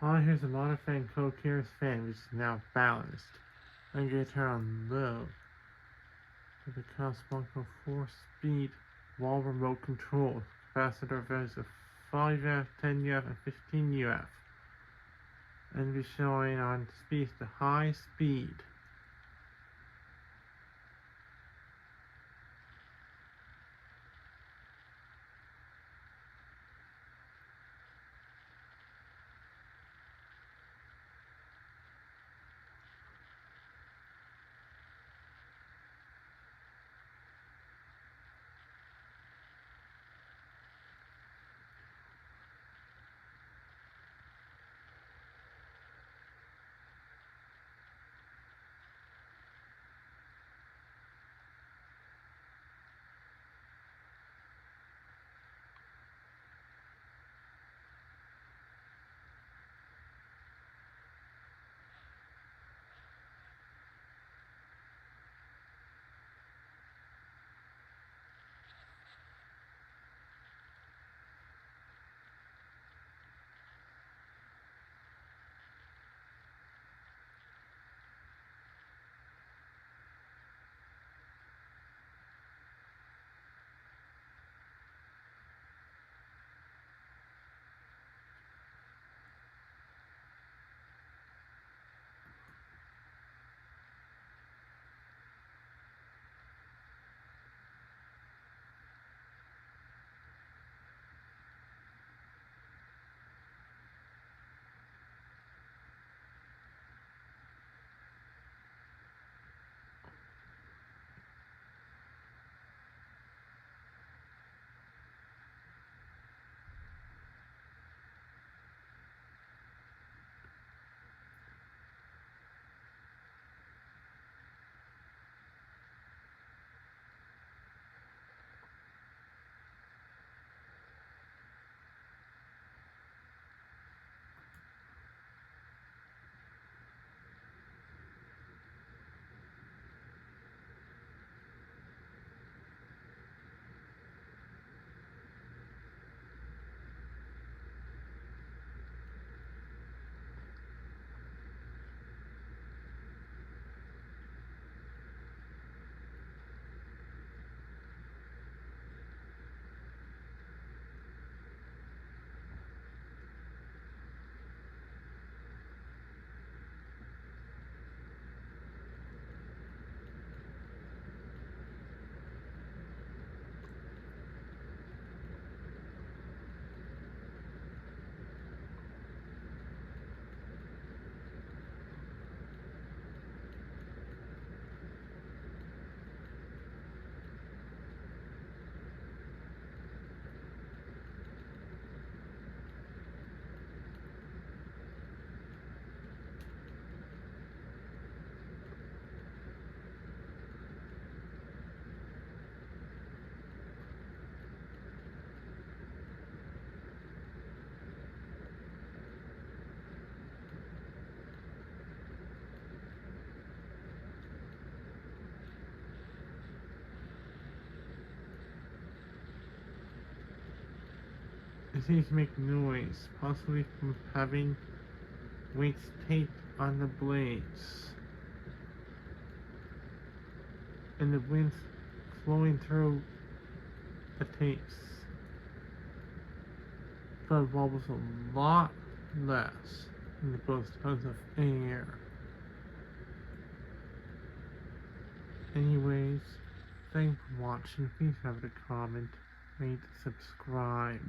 Here's a modified co-carrier fan which is now balanced. I'm going to turn on low. With the Casablanca 4-speed wall remote control. Capacitor values of 5F, 10UF, and 15UF. And be showing on speed to high speed. It seems to make noise, possibly from having weights taped on the blades. And the wind's flowing through the tapes. But it wobbles a lot less and it blows tons of air. Anyways, thanks for watching. Please have a comment, rate, subscribe.